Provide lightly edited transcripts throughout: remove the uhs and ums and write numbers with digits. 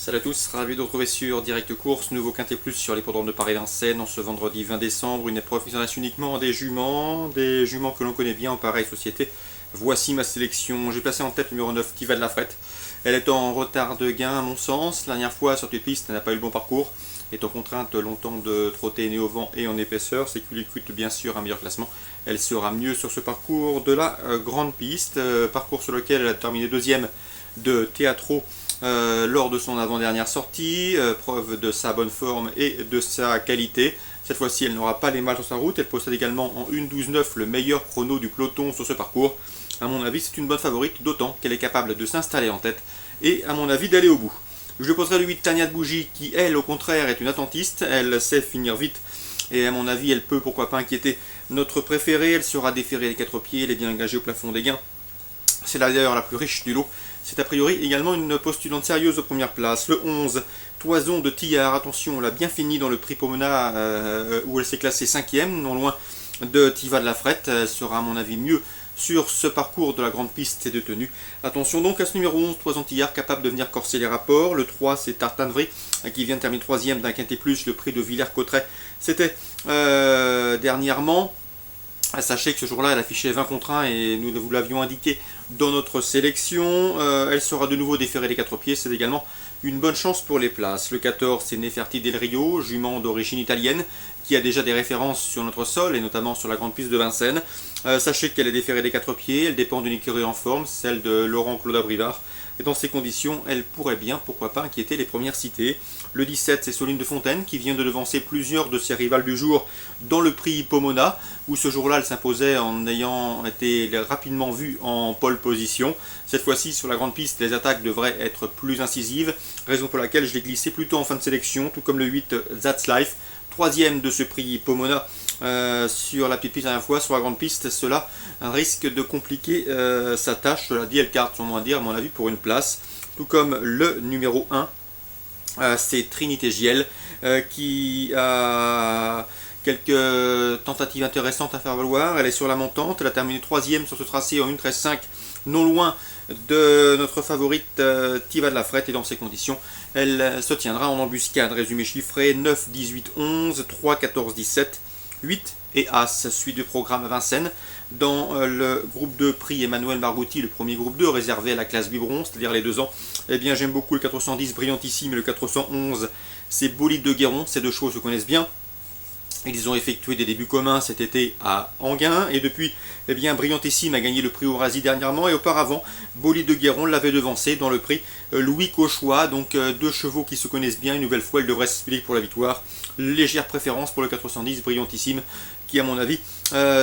Salut à tous, ravi de vous retrouver sur Direct Course, nouveau Quintet Plus sur l'hippodrome de Paris-Vincennes en ce vendredi 20 décembre, une épreuve qui s'adresse uniquement à des juments que l'on connaît bien en pareille société. Voici ma sélection, j'ai placé en tête le numéro 9, Tiva de la Frette. Elle est en retard de gain à mon sens, la dernière fois sur les pistes elle n'a pas eu le bon parcours, étant contrainte longtemps de trotter nez au vent et en épaisseur, c'est qu'il lui coûte bien sûr un meilleur classement. Elle sera mieux sur ce parcours de la grande piste, parcours sur lequel elle a terminé deuxième de Teatro lors de son avant-dernière sortie, preuve de sa bonne forme et de sa qualité. Cette fois-ci, elle n'aura pas les mal sur sa route. Elle possède également en 1:12,9 le meilleur chrono du peloton sur ce parcours. À mon avis, c'est une bonne favorite, d'autant qu'elle est capable de s'installer en tête et, à mon avis, d'aller au bout. Je poserai le 8 Tania de Bougie, qui, elle, au contraire, est une attentiste. Elle sait finir vite et, à mon avis, elle peut, pourquoi pas, inquiéter notre préférée. Elle sera déférée les 4 pieds, elle est bien engagée au plafond des gains. C'est d'ailleurs la plus riche du lot. C'est a priori également une postulante sérieuse aux premières places. Le 11, Toison de Tillard. Attention, on l'a bien fini dans le prix Pomona où elle s'est classée 5e, non loin de Tiva de la Frette. Elle sera à mon avis mieux sur ce parcours de la grande piste et de tenue. Attention donc à ce numéro 11, Toison Tillard, capable de venir corser les rapports. Le 3, c'est Tartanvry qui vient de terminer 3e d'un Quintet Plus, le prix de Villers-Cotterêts. C'était dernièrement. Sachez que ce jour-là, elle affichait 20 contre 1 et nous vous l'avions indiqué dans notre sélection. Elle sera de nouveau déférée des 4 pieds. C'est également une bonne chance pour les places. Le 14, c'est Neferti Del Rio, jument d'origine italienne, qui a déjà des références sur notre sol et notamment sur la grande piste de Vincennes. Sachez qu'elle est déférée des 4 pieds. Elle dépend d'une écurie en forme, celle de Laurent Claude Abrivard. Et dans ces conditions, elle pourrait bien, pourquoi pas, inquiéter les premières citées. Le 17, c'est Soline de Fontaine, qui vient de devancer plusieurs de ses rivales du jour dans le prix Pomona, où ce jour-là, elle s'imposait en ayant été rapidement vue en pole position. Cette fois-ci, sur la grande piste, les attaques devraient être plus incisives, raison pour laquelle je l'ai glissé plutôt en fin de sélection, tout comme le 8, That's Life, 3e de ce prix Pomona. Sur la petite piste la dernière fois, sur la grande piste, cela risque de compliquer sa tâche. Cela dit, elle carte son moins dire, à mon avis, pour une place. Tout comme le numéro 1, c'est Trinité Giel, qui a quelques tentatives intéressantes à faire valoir. Elle est sur la montante, elle a terminé 3e sur ce tracé en 1:13,5, non loin de notre favorite Tiva de la Frette, et dans ces conditions, elle se tiendra en embuscade. Résumé chiffré, 9, 18, 11, 3, 14, 17, 8 et As. Suite du programme à Vincennes. Dans le groupe 2, prix Emmanuel Margouti, le premier groupe 2 réservé à la classe biberon, c'est-à-dire les 2 ans. Eh bien, j'aime beaucoup le 410 Brillantissime et le 411, c'est Bolide de Guéron. Ces deux chevaux se connaissent bien. Ils ont effectué des débuts communs cet été à Enghien, et depuis, eh bien, Brillantissime a gagné le prix Eurasie dernièrement, et auparavant, Bolide de Guéron l'avait devancé dans le prix Louis Cauchois. Donc deux chevaux qui se connaissent bien. Une nouvelle fois, elle devrait s'expliquer pour la victoire. Légère préférence pour le 410 Brillantissime, qui à mon avis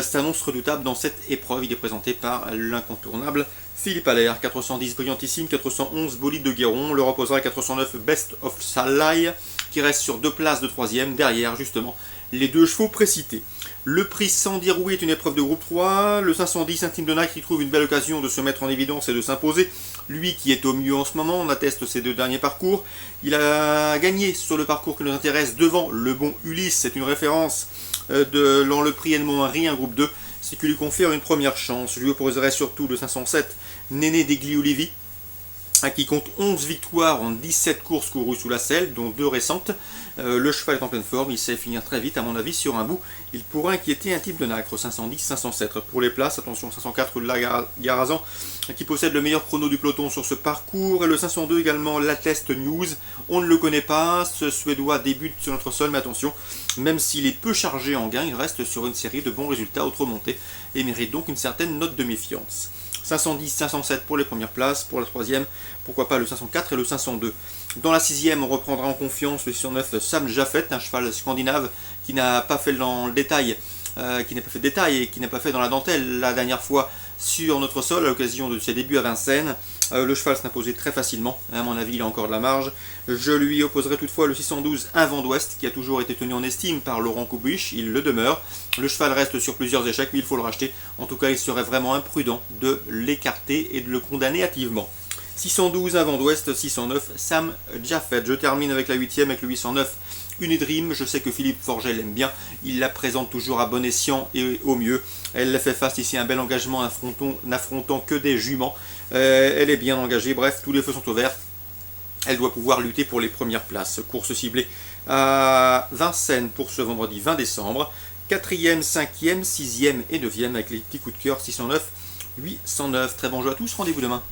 s'annonce redoutable dans cette épreuve. Il est présenté par l'incontournable Philippe Allaire. 410 Brillantissime, 411 Bolide de Guéron. On le reposera à 409 Best of Salai, qui reste sur 2 places de 3e, derrière justement les 2 chevaux précités. Le prix Sandy Rouet est une épreuve de groupe 3. Le 510 Intime de Nac qui trouve une belle occasion de se mettre en évidence et de s'imposer. Lui qui est au mieux en ce moment, on atteste ses 2 derniers parcours. Il a gagné sur le parcours qui nous intéresse devant le bon Ulysse. C'est une référence dans le prix Edmond Henry, un groupe 2. C'est qui lui confère une première chance. Je lui opposerai surtout le 507 Néné Degli Olivi, qui compte 11 victoires en 17 courses courues sous la selle, dont 2 récentes. Le cheval est en pleine forme, il sait finir très vite, à mon avis, sur un bout. Il pourrait inquiéter un type de nacre, 510-507. Pour les places, attention, 504 rue de la Garazan, qui possède le meilleur chrono du peloton sur ce parcours. Et le 502 également, l'Attest News. On ne le connaît pas, ce Suédois débute sur notre sol, mais attention, même s'il est peu chargé en gain, il reste sur une série de bons résultats autre-montés et mérite donc une certaine note de méfiance. 510, 507 pour les premières places. Pour la 3e, pourquoi pas le 504 et le 502. Dans la 6e, on reprendra en confiance le 609 Sam Jaffet, un cheval scandinave qui n'a pas fait dans le détail, et qui n'a pas fait dans la dentelle la dernière fois sur notre sol à l'occasion de ses débuts à Vincennes. Le cheval s'est imposé très facilement, à mon avis il a encore de la marge. Je lui opposerai toutefois le 612 Un Vent d'Ouest, qui a toujours été tenu en estime par Laurent Coubuche, il le demeure. Le cheval reste sur plusieurs échecs, mais il faut le racheter. En tout cas, il serait vraiment imprudent de l'écarter et de le condamner hâtivement. 612 Un Vent d'Ouest, 609 Sam Jaffet. Je termine avec la 8e, avec le 809 Unidream. Je sais que Philippe Forget l'aime bien, il la présente toujours à bon escient et au mieux. Elle fait face ici à un bel engagement n'affrontant que des juments. Elle est bien engagée, bref, tous les feux sont ouverts. Elle doit pouvoir lutter pour les premières places. Course ciblée à Vincennes pour ce vendredi 20 décembre. 4e, 5e, 6e et 9e avec les petits coups de cœur 609, 809. Très bon jeu à tous, rendez-vous demain.